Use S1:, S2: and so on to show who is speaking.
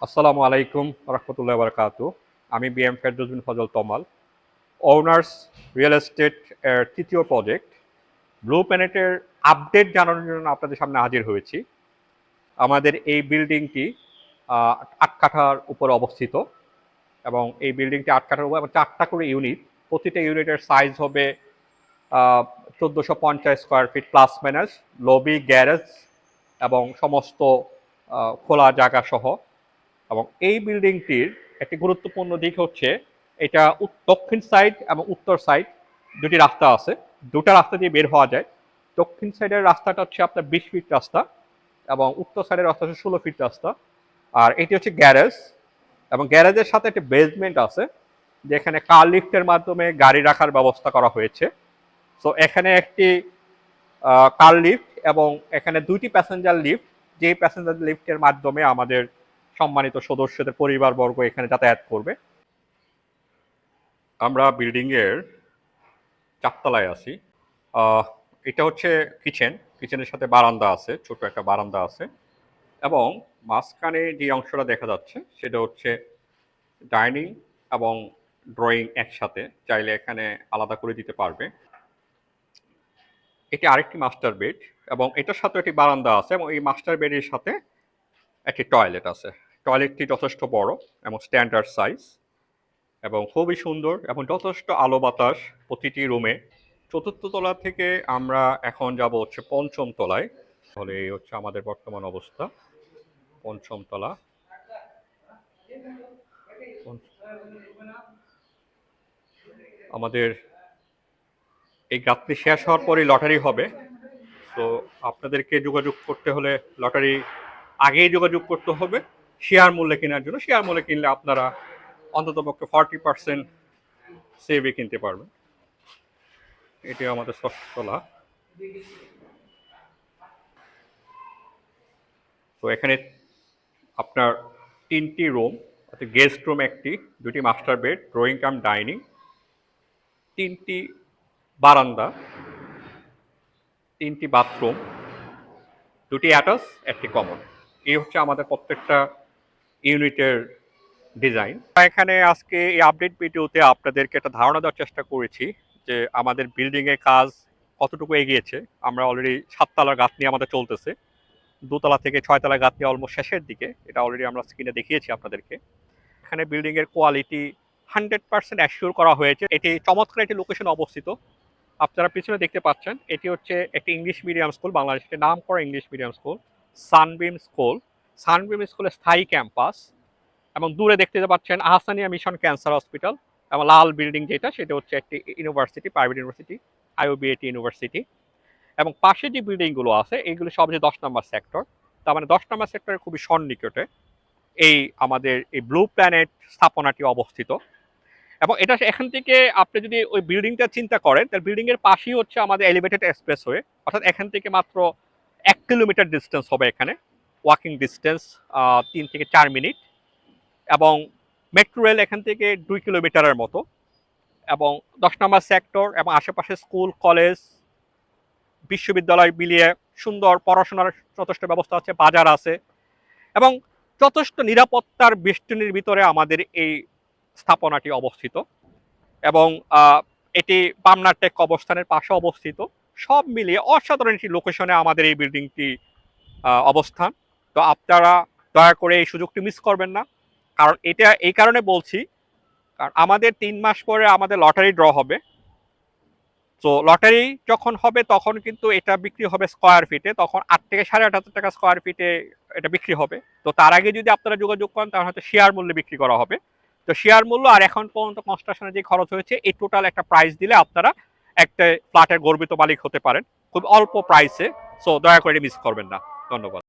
S1: আসসালামু আলাইকুম রহমতুল্লাহ বারকাতু। আমি বিএম ফেরদৌস বিন ফজল তমাল, ওনার্স রিয়েল এস্টেট এর তৃতীয় প্রজেক্ট ব্লু প্ল্যানেটের আপডেট জানানোর জন্য আপনাদের সামনে হাজির হয়েছি। আমাদের এই বিল্ডিংটি ৮ কাঠার উপরে অবস্থিত এবং এই বিল্ডিংটি ৮ কাঠার উপর এবং ৪টা করে ইউনিট। প্রতিটা ইউনিটের সাইজ হবে ১৪৫০ square feet plus minus, lobby, garage এবং সমস্ত খোলা জায়গা সহ। এবং এই বিল্ডিংটির একটি গুরুত্বপূর্ণ দিক হচ্ছে এটা দক্ষিণ সাইড এবং উত্তর সাইড দুটি রাস্তা আছে, দুটা রাস্তা দিয়ে বের হওয়া যায়। দক্ষিণ সাইডের রাস্তাটা হচ্ছে আপনার ২০ ফিট রাস্তা এবং উত্তর সাইডের রাস্তা হচ্ছে ১৬ ফিট রাস্তা। আর এটি হচ্ছে গ্যারেজ এবং গ্যারেজের সাথে একটি বেসমেন্ট আছে যেখানে কার লিফটের মাধ্যমে গাড়ি রাখার ব্যবস্থা করা হয়েছে। সো এখানে একটি কার লিফট এবং এখানে দুইটি প্যাসেঞ্জার লিফট, যে প্যাসেঞ্জার লিফটের মাধ্যমে আমাদের সম্মানিত সদস্যদের পরিবারবর্গ এখানে যাতায়াত করবে। আমরা বিল্ডিং এর ৪ তলায় আছি। এটা হচ্ছে কিচেনের সাথে বারান্দা আছে, ছোট একটা বারান্দা আছে এবং মাঝখানে যে অংশটা দেখা যাচ্ছে সেটা হচ্ছে ডাইনিং এবং ড্রয়িং একসাথে, চাইলে এখানে আলাদা করে দিতে পারবে। এটি আরেকটি মাস্টার বেড এবং এটার সাথে একটি বারান্দা আছে এবং এই মাস্টার বেডের সাথে একটি টয়লেট আছে। টয়লেটটি যথেষ্ট বড় এবং স্ট্যান্ডার্ড সাইজ এবং খুবই সুন্দর এবং যথেষ্ট আলো বাতাস প্রতিটি রুমে। ৪র্থ তলা থেকে আমরা এখন যাব হচ্ছে ৫ম তলায়। তাহলে এই হচ্ছে আমাদের বর্তমান অবস্থা। ৫ম তলা। আমাদের এই গাঁথনি শেষ হওয়ার পরই লটারি হবে। তো আপনাদেরকে যোগাযোগ করতে হলে লটারি আগেই যোগাযোগ করতে হবে শেয়ার মূল্যে কেনার জন্য। শেয়ার মূল্যে কিনলে আপনারা অন্ততপক্ষে 40% সেভে কিনতে পারবেন। এটি আমাদের ৬ষ্ঠ তলা। তো এখানে আপনার ৩টি রুম, গেস্ট রুম একটি, ২টি master bed, drawing cum dining, ৩টি বারান্দা, ৩টি বাথরুম, ২টি অ্যাটাচ, একটি কমন। এই হচ্ছে আমাদের প্রত্যেকটা ইউনিটের ডিজাইন। এখানে আজকে এই আপডেট ভিডিওতে আপনাদেরকে একটা ধারণা দেওয়ার চেষ্টা করেছি যে আমাদের বিল্ডিংয়ের কাজ কতটুকু এগিয়েছে। আমরা অলরেডি ৭ তলার গাঁথনি আমাদের চলতেছে, ২ তলা থেকে ৬ তলার গাঁথনি অলমোস্ট শেষের দিকে। এটা অলরেডি আমরা স্ক্রিনে দেখিয়েছি আপনাদেরকে। এখানে বিল্ডিংয়ের কোয়ালিটি 100% অ্যাসিওর করা হয়েছে। এটি চমৎকার একটি লোকেশনে অবস্থিত। আপনারা পিছনে দেখতে পাচ্ছেন এটি হচ্ছে একটি ইংলিশ মিডিয়াম স্কুল, বাংলাদেশের নাম করা ইংলিশ মিডিয়াম স্কুল, সানবিম স্কুল। সানবিম স্কুলের স্থায়ী ক্যাম্পাস এবং দূরে দেখতে পাচ্ছেন আহসানিয়া মিশন ক্যান্সার হসপিটাল এবং লাল বিল্ডিং যেটা সেটা হচ্ছে একটি ইউনিভার্সিটি, প্রাইভেট ইউনিভার্সিটি, আইওবিএটি ইউনিভার্সিটি। এবং পাশে যে বিল্ডিংগুলো আছে এইগুলো সব যে ১০ নম্বর সেক্টর। তার মানে ১০ নম্বর সেক্টরের খুবই সন্নিকটে এই আমাদের এই ব্লু প্ল্যানেট স্থাপনাটি অবস্থিত। এবং এটা এখান থেকে আপনি যদি ওই বিল্ডিংটা চিন্তা করেন তাহলে বিল্ডিং এর পাশেই হচ্ছে আমাদের এলিভেটেড এক্সপ্রেসওয়ে, অর্থাৎ এখান থেকে মাত্র ১ কিলোমিটার ডিস্টেন্স হবে এখানে, ওয়াকিং ডিস্টেন্স ৩ থেকে ৪ মিনিট। এবং মেট্রো রেল এখান থেকে ২ কিলোমিটারের মতো। এবং ১০ নম্বর সেক্টর এবং আশেপাশে স্কুল, কলেজ, বিশ্ববিদ্যালয় মিলিয়ে সুন্দর পড়াশোনার যথেষ্ট ব্যবস্থা আছে, বাজার আছে এবং যথেষ্ট নিরাপত্তার বেষ্টনীর ভিতরে আমাদের এই স্থাপনাটি অবস্থিত। এবং এটি পাবনা টেক অবস্থানের পাশে অবস্থিত। সব মিলিয়ে অসাধারণ একটি লোকেশনে আমাদের এই বিল্ডিংটি অবস্থান। তো আপনারা দয়া করে এই সুযোগটি মিস করবেন না। কারণ এটা এই কারণে বলছি, কারণ আমাদের ৩ মাস পরে আমাদের লটারি ড্র হবে। তো লটারি যখন হবে তখন কিন্তু এটা বিক্রি হবে স্কোয়ার ফিটে, তখন ৮ থেকে ৮,৫০০ টাকা স্কোয়ার ফিটে এটা বিক্রি হবে। তো তার আগে যদি আপনারা যোগাযোগ করেন তাহলে হয়তো শেয়ার মূল্যে বিক্রি করা হবে। তো শেয়ার মূল্য আর এখন পর্যন্ত কনস্ট্রাকশনে যে খরচ হয়েছে এই টোটাল একটা প্রাইস দিলে আপনারা একটা ফ্ল্যাটের গর্বিত মালিক হতে পারেন খুব অল্প প্রাইসে। সো দয়া করে মিস করবেন না। ধন্যবাদ।